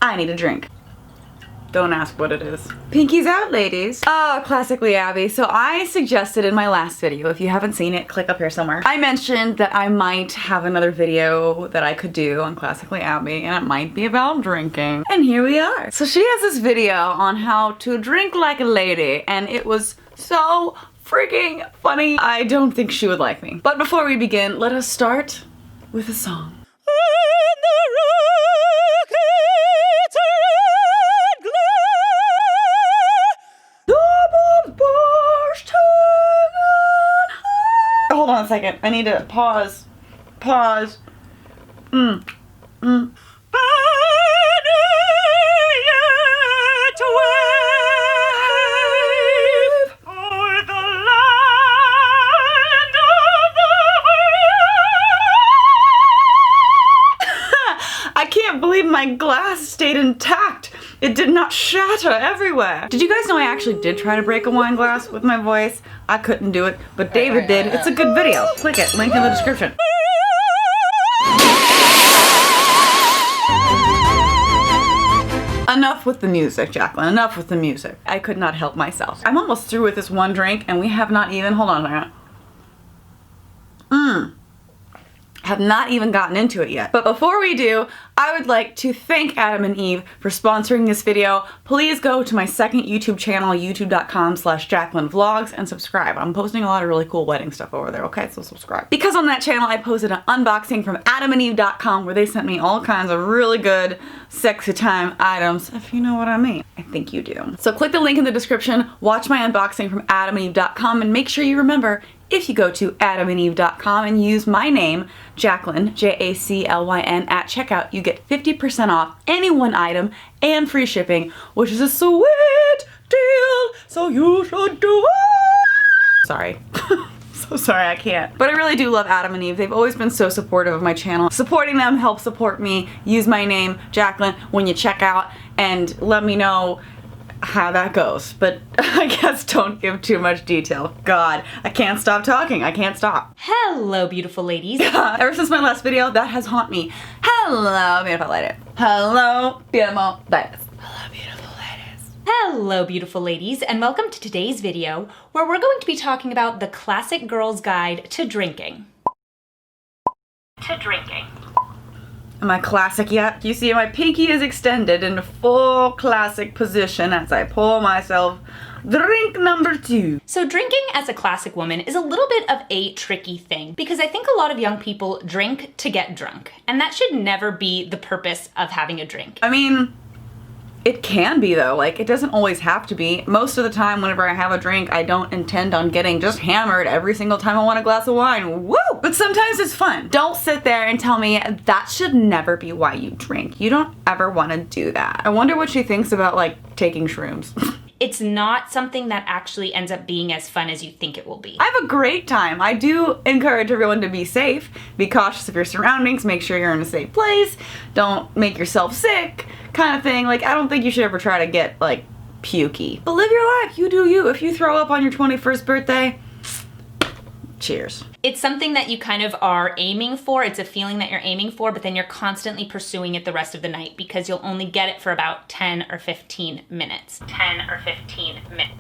I need a drink. Don't ask what it is. Pinky's out, ladies. Oh, classically Abby. So I suggested in my last video, if you haven't seen it, click up here somewhere. I mentioned that I might have another video that I could do on Classically Abby, and it might be about drinking. And here we are. So she has this video on how to drink like a lady, and it was so freaking funny. I don't think she would like me. But before we begin, let us start with a song. Hold on a second. I need to pause. Pause. I can't believe my glass stayed intact. It did not shatter everywhere. Did you guys know I actually did try to break a wine glass with my voice? I couldn't do it, but David did. It's a good video. Click it, link in the description. Enough with the music, Jacqueline, enough with the music. I could not help myself. I'm almost through with this one drink and we have not even, hold on a second. Have not even gotten into it yet. But before we do, I would like to thank Adam and Eve for sponsoring this video. Please go to my second YouTube channel, youtube.com/JacquelineVlogs, and subscribe. I'm posting a lot of really cool wedding stuff over there, okay? So subscribe. Because on that channel, I posted an unboxing from adamandeve.com where they sent me all kinds of really good sexy time items, if you know what I mean. I think you do. So click the link in the description, watch my unboxing from adamandeve.com, and make sure you remember, if you go to adamandeve.com and use my name, Jacqueline, Jaclyn, at checkout, you get 50% off any one item and free shipping, which is a sweet deal, so you should do it! Sorry. So sorry, I can't. But I really do love Adam and Eve. They've always been so supportive of my channel. Supporting them helps support me. Use my name, Jacqueline, when you check out, and let me know how that goes. But I guess don't give too much detail. God, I can't stop talking. I can't stop. Hello, beautiful ladies. Ever since my last video, that has haunted me. Hello, beautiful ladies. Hello, beautiful ladies. Hello, beautiful ladies. Hello, beautiful ladies, and welcome to today's video, where we're going to be talking about the Classic Girl's Guide to Drinking. Am I classic yet? You see, my pinky is extended in full classic position as I pour myself drink number 2. So drinking as a classic woman is a little bit of a tricky thing because I think a lot of young people drink to get drunk, and that should never be the purpose of having a drink. I mean, it can be though. Like, it doesn't always have to be. Most of the time whenever I have a drink, I don't intend on getting just hammered every single time I want a glass of wine. Woo! But sometimes it's fun. Don't sit there and tell me that should never be why you drink. You don't ever want to do that. I wonder what she thinks about, like, taking shrooms. It's not something that actually ends up being as fun as you think it will be. I have a great time. I do encourage everyone to be safe, be cautious of your surroundings, make sure you're in a safe place, don't make yourself sick, kind of thing. Like, I don't think you should ever try to get, like, pukey. But live your life, you do you. If you throw up on your 21st birthday, cheers. It's something that you kind of are aiming for. It's a feeling that you're aiming for, but then you're constantly pursuing it the rest of the night because you'll only get it for about 10 or 15 minutes. 10 or 15 minutes.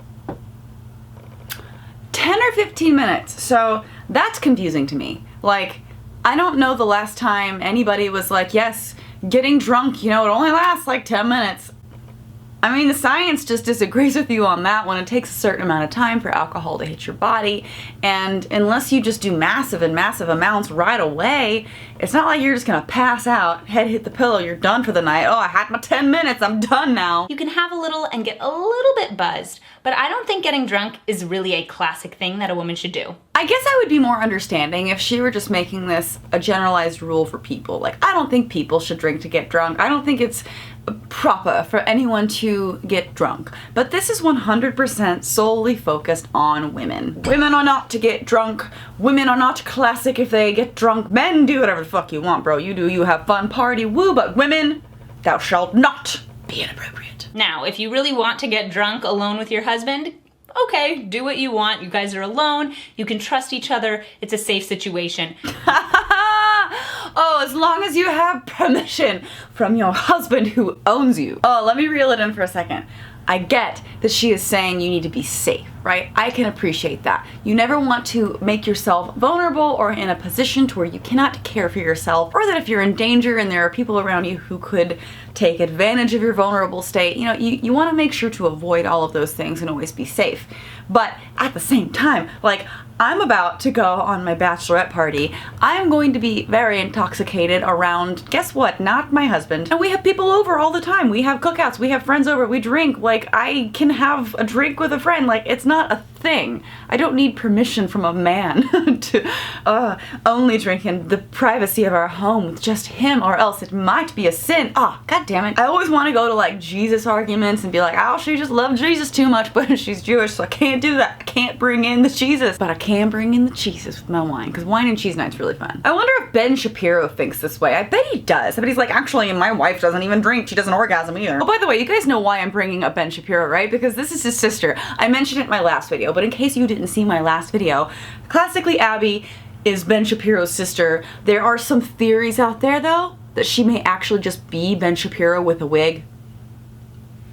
10 or 15 minutes. So that's confusing to me. Like, I don't know the last time anybody was like, yes, getting drunk, you know, it only lasts like 10 minutes. I mean, the science just disagrees with you on that one. It takes a certain amount of time for alcohol to hit your body, and unless you just do massive amounts right away, it's not like you're just gonna pass out, head hit the pillow, you're done for the night. Oh, I had my 10 minutes, I'm done now. You can have a little and get a little bit buzzed, but I don't think getting drunk is really a classic thing that a woman should do. I guess I would be more understanding if she were just making this a generalized rule for people. Like, I don't think people should drink to get drunk. I don't think it's proper for anyone to get drunk. But this is 100% solely focused on women. Women are not to get drunk. Women are not classic if they get drunk. Men, do whatever the fuck you want, bro. You do, you have fun, party, woo, but women, thou shalt not be inappropriate. Now, if you really want to get drunk alone with your husband, okay, do what you want. You guys are alone. You can trust each other. It's a safe situation. Oh, as long as you have permission from your husband who owns you. Oh, let me reel it in for a second. I get that she is saying you need to be safe, right? I can appreciate that. You never want to make yourself vulnerable or in a position to where you cannot care for yourself, or that if you're in danger and there are people around you who could take advantage of your vulnerable state, you want to make sure to avoid all of those things and always be safe. But at the same time, like, I'm about to go on my bachelorette party. I'm going to be very intoxicated around, guess what, not my husband. And we have people over all the time. We have cookouts, we have friends over, we drink. Like, I can have a drink with a friend. Like, it's not a thing. I don't need permission from a man to only drink in the privacy of our home with just him, or else it might be a sin. Oh, god damn it. I always want to go to like Jesus arguments and be like, oh, she just loved Jesus too much, but she's Jewish, so I can't do that. I can't bring in the Jesus. But I can bring in the cheeses with my wine, because wine and cheese night's really fun. I wonder if Ben Shapiro thinks this way. I bet he does. I bet he's like, actually, my wife doesn't even drink. She doesn't orgasm either. Oh, by the way, you guys know why I'm bringing up Ben Shapiro, right? Because this is his sister. I mentioned it in my last video, but in case you didn't see my last video, Classically Abby is Ben Shapiro's sister. There are some theories out there, though, that she may actually just be Ben Shapiro with a wig.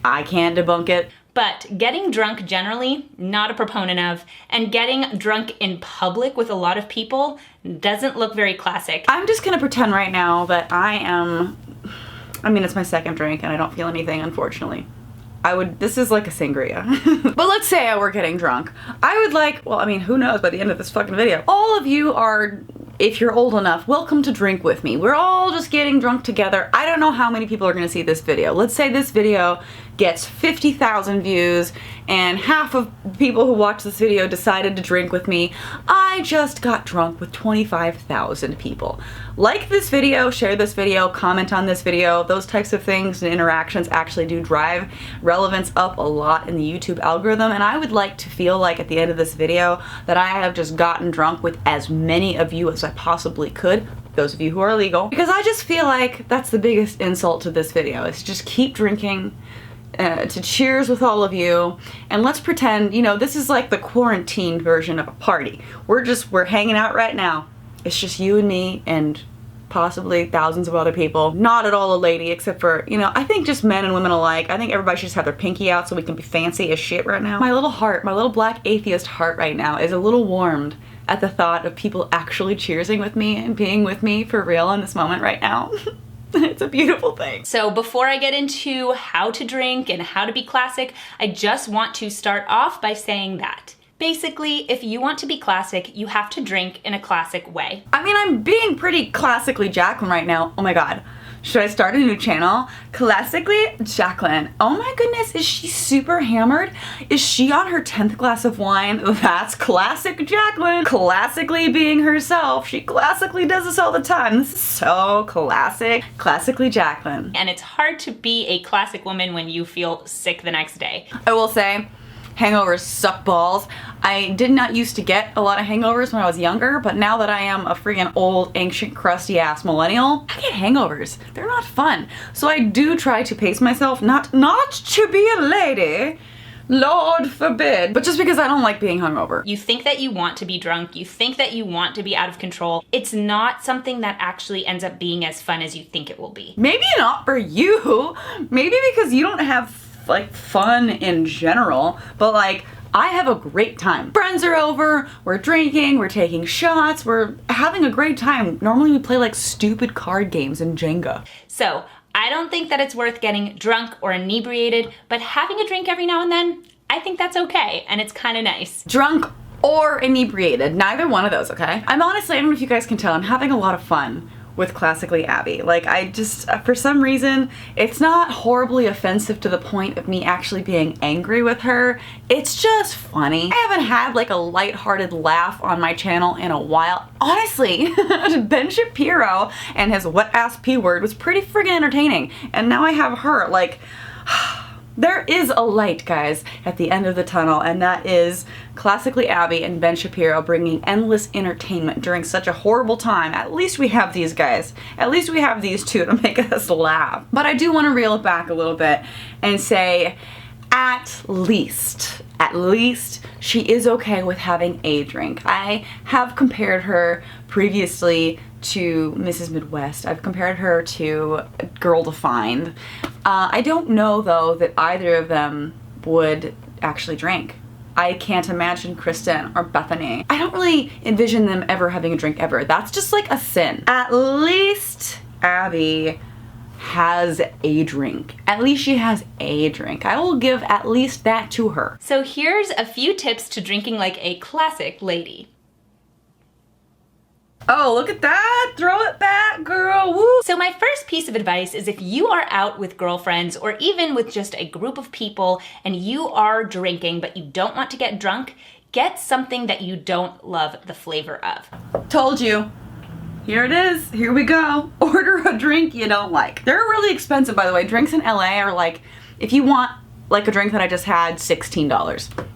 I can't debunk it. But getting drunk generally, not a proponent of, and getting drunk in public with a lot of people doesn't look very classic. I'm just gonna pretend right now that it's my second drink and I don't feel anything, unfortunately. This is like a sangria. But let's say I were getting drunk. I would like, well, I mean, who knows by the end of this fucking video. All of you are, if you're old enough, welcome to drink with me. We're all just getting drunk together. I don't know how many people are gonna see this video. Let's say this video gets 50,000 views and half of people who watch this video decided to drink with me. I just got drunk with 25,000 people. Like this video, share this video, comment on this video. Those types of things and interactions actually do drive relevance up a lot in the YouTube algorithm, and I would like to feel like at the end of this video that I have just gotten drunk with as many of you as I possibly could, those of you who are legal, because I just feel like that's the biggest insult to this video, is just keep drinking, to cheers with all of you, and let's pretend, this is like the quarantine version of a party. We're hanging out right now. It's just you and me and possibly thousands of other people. Not at all a lady, except for, I think just men and women alike. I think everybody should just have their pinky out so we can be fancy as shit right now. My little heart, my little black atheist heart right now is a little warmed at the thought of people actually cheersing with me and being with me for real in this moment right now. It's a beautiful thing. So before I get into how to drink and how to be classic, I just want to start off by saying that basically, if you want to be classic, you have to drink in a classic way. I mean, I'm being pretty classically Jacqueline right now. Oh my god. Should I start a new channel? Classically Jacqueline. Oh my goodness, is she super hammered? Is she on her 10th glass of wine? That's classic Jacqueline. Classically being herself. She classically does this all the time. This is so classic. Classically Jacqueline. And it's hard to be a classic woman when you feel sick the next day. I will say, hangovers suck balls. I did not used to get a lot of hangovers when I was younger, but now that I am a freaking old, ancient, crusty ass millennial, I get hangovers. They're not fun. So I do try to pace myself, not to be a lady, Lord forbid, but just because I don't like being hungover. You think that you want to be drunk, you think that you want to be out of control. It's not something that actually ends up being as fun as you think it will be. Maybe not for you. Maybe because you don't have like fun in general, but like I have a great time. Friends are over, we're drinking, we're taking shots, we're having a great time. Normally we play like stupid card games and Jenga. So I don't think that it's worth getting drunk or inebriated, but having a drink every now and then, I think that's okay, and it's kind of nice. Drunk or inebriated, neither one of those, okay? I'm honestly, I don't know if you guys can tell, I'm having a lot of fun with Classically Abby. Like, I just, for some reason, it's not horribly offensive to the point of me actually being angry with her. It's just funny. I haven't had like a lighthearted laugh on my channel in a while. Honestly, Ben Shapiro and his wet ass P word was pretty friggin' entertaining. And now I have her, like, there is a light, guys, at the end of the tunnel, and that is Classically Abby and Ben Shapiro bringing endless entertainment during such a horrible time. At least we have these guys. At least we have these two to make us laugh. But I do want to reel it back a little bit and say, at least she is okay with having a drink. I have compared her previously to Mrs. Midwest. I've compared her to Girl Defined. I don't know, though, that either of them would actually drink. I can't imagine Kristen or Bethany. I don't really envision them ever having a drink ever. That's just like a sin. At least Abby has a drink. At least she has a drink. I will give at least that to her. So here's a few tips to drinking like a classic lady. Oh, look at that. Throw it back, girl. Woo. So my first piece of advice is if you are out with girlfriends or even with just a group of people and you are drinking but you don't want to get drunk, get something that you don't love the flavor of. Told you. Here it is. Here we go. Order a drink you don't like. They're really expensive, by the way. Drinks in LA are like, if you want like a drink that I just had, $16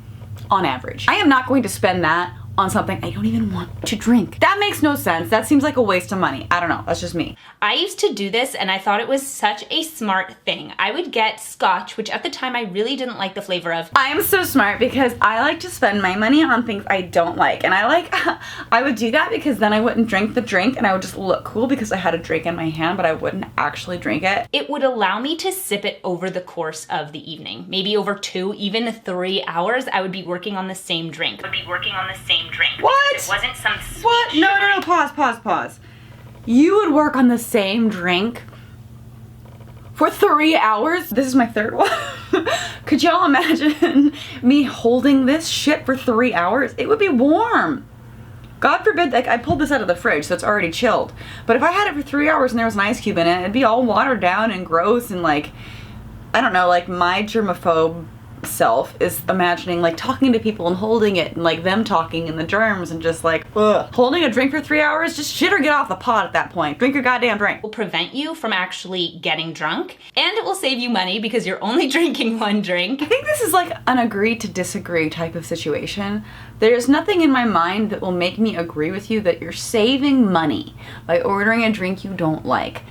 on average. I am not going to spend that on something I don't even want to drink. That makes no sense. That seems like a waste of money. I don't know. That's just me. I used to do this and I thought it was such a smart thing. I would get scotch, which at the time I really didn't like the flavor of. I am so smart because I like to spend my money on things I don't like. And I would do that because then I wouldn't drink the drink and I would just look cool because I had a drink in my hand, but I wouldn't actually drink it. It would allow me to sip it over the course of the evening. Maybe over 2, even 3 hours, I would be working on the same drink. What? It wasn't some sweet What? No. Pause. You would work on the same drink for 3 hours? This is my third one. Could y'all imagine me holding this shit for 3 hours? It would be warm. God forbid, like I pulled this out of the fridge, so it's already chilled. But if I had it for 3 hours and there was an ice cube in it, it'd be all watered down and gross and like, I don't know, like my germaphobe self is imagining like talking to people and holding it and like them talking and the germs and just like, ugh. Holding a drink for 3 hours, just shit or get off the pot at that point. Drink your goddamn drink. Will prevent you from actually getting drunk, and it will save you money because you're only drinking one drink. I think this is like an agree to disagree type of situation. There's nothing in my mind that will make me agree with you that you're saving money by ordering a drink you don't like.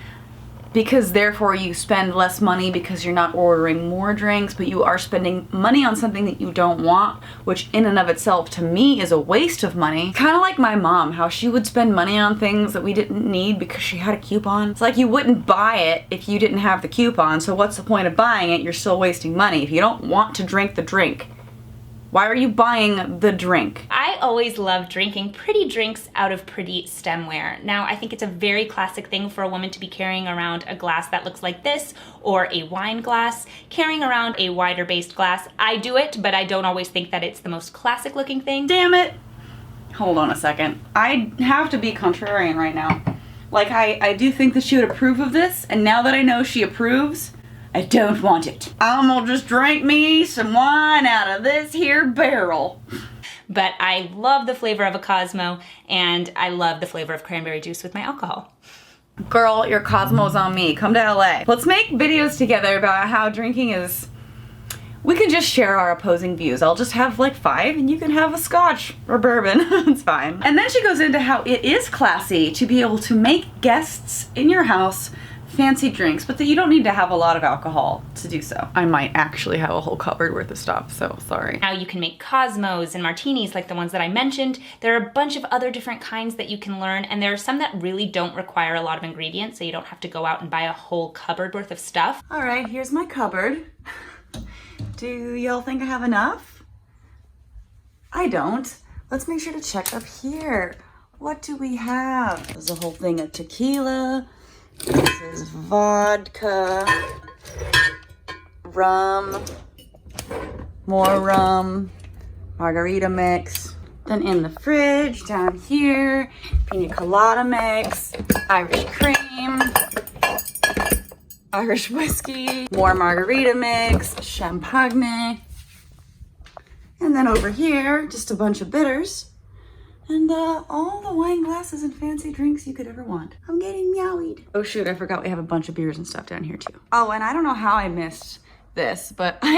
Because therefore you spend less money because you're not ordering more drinks, but you are spending money on something that you don't want, which in and of itself to me is a waste of money. Kind of like my mom, how she would spend money on things that we didn't need because she had a coupon. It's like you wouldn't buy it if you didn't have the coupon, so what's the point of buying it? You're still wasting money. If you don't want to drink the drink, why are you buying the drink? I always love drinking pretty drinks out of pretty stemware. Now, I think it's a very classic thing for a woman to be carrying around a glass that looks like this, or a wine glass, carrying around a wider based glass. I do it, but I don't always think that it's the most classic looking thing. Damn it. Hold on a second. I have to be contrarian right now. Like, I do think that she would approve of this, and now that I know she approves, I don't want it. I'm gonna just drink me some wine out of this here barrel. But I love the flavor of a Cosmo, and I love the flavor of cranberry juice with my alcohol. Girl, your Cosmo's on me. Come to LA. Let's make videos together about how drinking is... We can just share our opposing views. I'll just have like 5 and you can have a scotch or bourbon. It's fine. And then she goes into how it is classy to be able to make guests in your house fancy drinks, but that you don't need to have a lot of alcohol to do so. I might actually have a whole cupboard worth of stuff, so sorry. Now you can make Cosmos and martinis like the ones that I mentioned. There are a bunch of other different kinds that you can learn, and there are some that really don't require a lot of ingredients, so you don't have to go out and buy a whole cupboard worth of stuff. All right, here's my cupboard. Do y'all think I have enough? I don't. Let's make sure to check up here. What do we have? There's a whole thing of tequila. This is vodka, rum, more rum, margarita mix. Then in the fridge down here, pina colada mix, Irish cream, Irish whiskey, more margarita mix, champagne. And then over here, just a bunch of bitters. And all the wine glasses and fancy drinks you could ever want. I'm getting meowied. Oh shoot, I forgot we have a bunch of beers and stuff down here too. Oh, and I don't know how I missed this, but I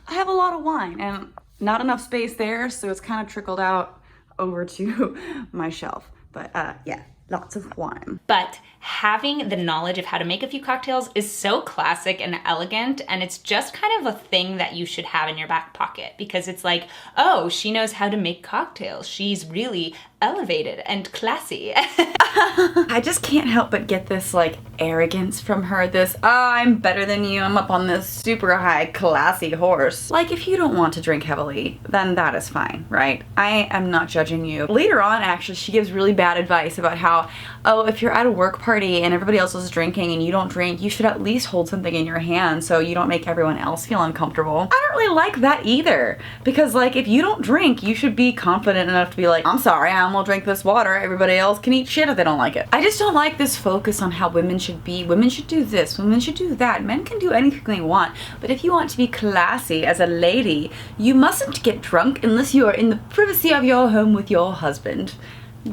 have a lot of wine and not enough space there, so it's kind of trickled out over to my shelf. But yeah, lots of wine. But having the knowledge of how to make a few cocktails is so classic and elegant, and it's just kind of a thing that you should have in your back pocket, because it's like, oh, she knows how to make cocktails. She's really elevated and classy. I just can't help but get this like arrogance from her, this, oh, I'm better than you, I'm up on this super high classy horse. Like, if you don't want to drink heavily, then that is fine, right? I am not judging you. Later on, actually, she gives really bad advice about how, oh, if you're at a work party and everybody else is drinking and you don't drink, you should at least hold something in your hand so you don't make everyone else feel uncomfortable. I don't really like that either, because like, if you don't drink, you should be confident enough to be like, I'm sorry, I won't drink this water, everybody else can eat shit if they don't like it. I just don't like this focus on how women should be. Women should do this, women should do that. Men can do anything they want, but if you want to be classy as a lady, you mustn't get drunk unless you are in the privacy of your home with your husband.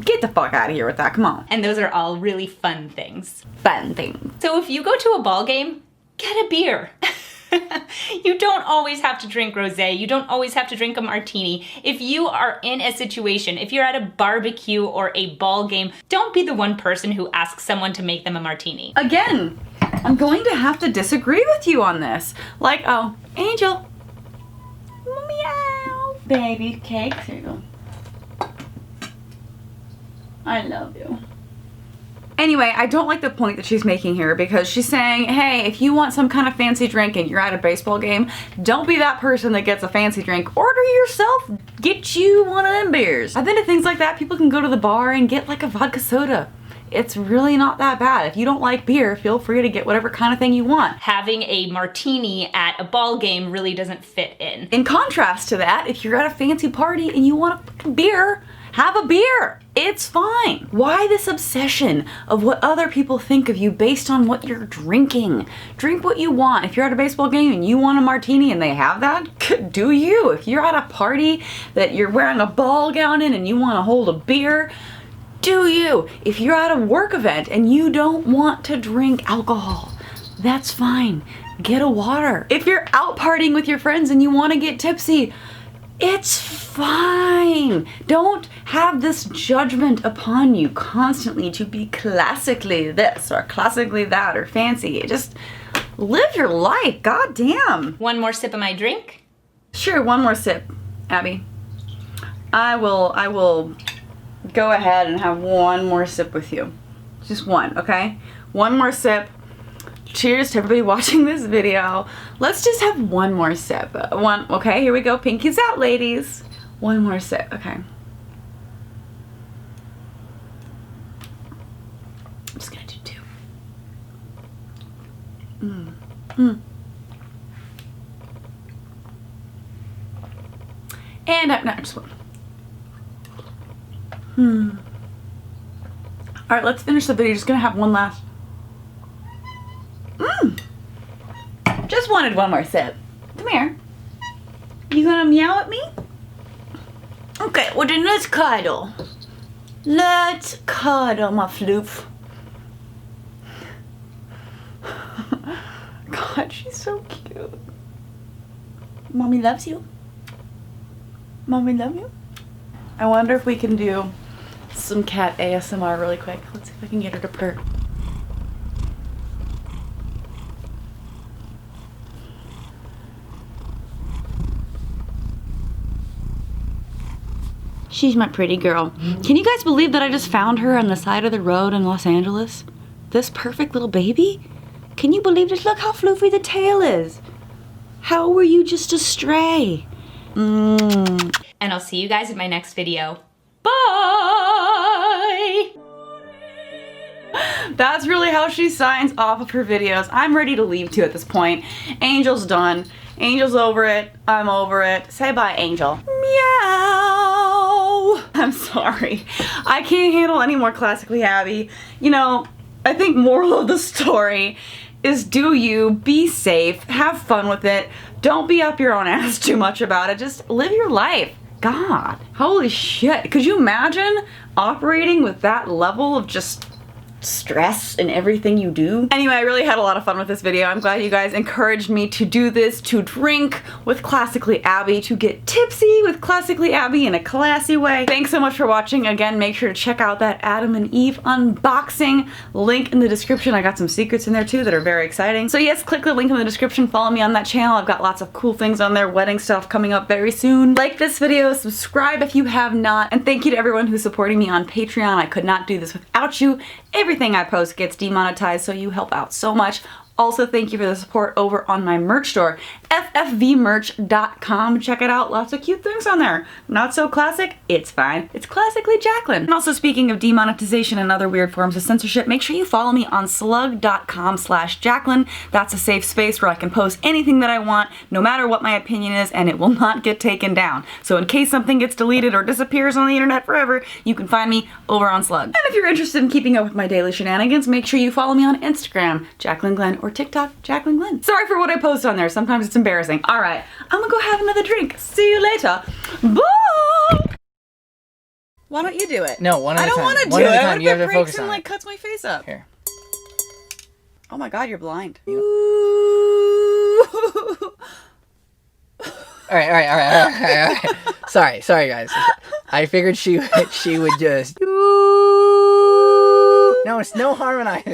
Get the fuck out of here with that, come on. And those are all really fun things. Fun things. So if you go to a ball game, get a beer. You don't always have to drink rosé. You don't always have to drink a martini. If you are in a situation, if you're at a barbecue or a ball game, don't be the one person who asks someone to make them a martini. Again, I'm going to have to disagree with you on this. Like, oh, Angel. Meow. Baby cake too. I love you. Anyway, I don't like the point that she's making here, because she's saying, hey, if you want some kind of fancy drink and you're at a baseball game, don't be that person that gets a fancy drink. Order yourself, get you one of them beers. I've been to things like that. People can go to the bar and get like a vodka soda. It's really not that bad. If you don't like beer, feel free to get whatever kind of thing you want. Having a martini at a ball game really doesn't fit in. In contrast to that, if you're at a fancy party and you want a beer, have a beer. It's fine. Why this obsession of what other people think of you based on what you're drinking? Drink what you want. If you're at a baseball game and you want a martini and they have that, do you. If you're at a party that you're wearing a ball gown in and you want to hold a beer, do you. If you're at a work event and you don't want to drink alcohol, that's fine. Get a water. If you're out partying with your friends and you want to get tipsy, it's fine. Don't have this judgment upon you constantly to be classically this or classically that or fancy. Just live your life, goddamn. One more sip of my drink? Sure, one more sip, Abby. I will go ahead and have one more sip with you. Just one, okay? One more sip. Cheers to everybody watching this video. Let's just have one more sip. Okay, here we go. Pinkies out, ladies. One more sip, okay. I'm just gonna do two. And no, just one. All right, let's finish the video. Just gonna have one last. Just wanted one more sip. Come here. You gonna meow at me? Okay, well then let's cuddle. Let's cuddle, my floof. God, she's so cute. Mommy loves you. Mommy love you. I wonder if we can do some cat ASMR really quick. Let's see if I can get her to purr. She's my pretty girl. Can you guys believe that I just found her on the side of the road in Los Angeles? This perfect little baby? Can you believe this? Look how floofy the tail is. How were you just a stray? And I'll see you guys in my next video. Bye! That's really how she signs off of her videos. I'm ready to leave too at this point. Angel's done. Angel's over it. I'm over it. Say bye, Angel. Meow. I'm sorry. I can't handle any more classically Abby. You know, I think moral of the story is do you, be safe, have fun with it. Don't be up your own ass too much about it. Just live your life. God, holy shit. Could you imagine operating with that level of just stress in everything you do. Anyway, I really had a lot of fun with this video. I'm glad you guys encouraged me to do this, to drink with Classically Abby, to get tipsy with Classically Abby in a classy way. Thanks so much for watching. Again, make sure to check out that Adam and Eve unboxing. Link in the description. I got some secrets in there too that are very exciting. So yes, click the link in the description. Follow me on that channel. I've got lots of cool things on there, wedding stuff coming up very soon. Like this video, subscribe if you have not, and thank you to everyone who's supporting me on Patreon. I could not do this without you. Everything I post gets demonetized, so you help out so much. Also, thank you for the support over on my merch store, ffvmerch.com. Check it out. Lots of cute things on there. Not so classic? It's fine. It's classically Jacqueline. And also, speaking of demonetization and other weird forms of censorship, make sure you follow me on slug.com/Jacqueline. That's a safe space where I can post anything that I want, no matter what my opinion is, and it will not get taken down. So in case something gets deleted or disappears on the internet forever, you can find me over on Slug. And if you're interested in keeping up with my daily shenanigans, make sure you follow me on Instagram, Jacqueline Glenn, or TikTok, Jacqueline Glenn. Sorry for what I post on there. Sometimes it's embarrassing. All right, I'm gonna go have another drink. See you later. Bye. Why don't you do it? No, one at a time. I don't want to do One it. at a time. What if You have it to breaks focus and on like it. cuts my face up? Here. Oh my God, you're blind. All right. Sorry, guys. I figured she would just. No, it's no harmonizing.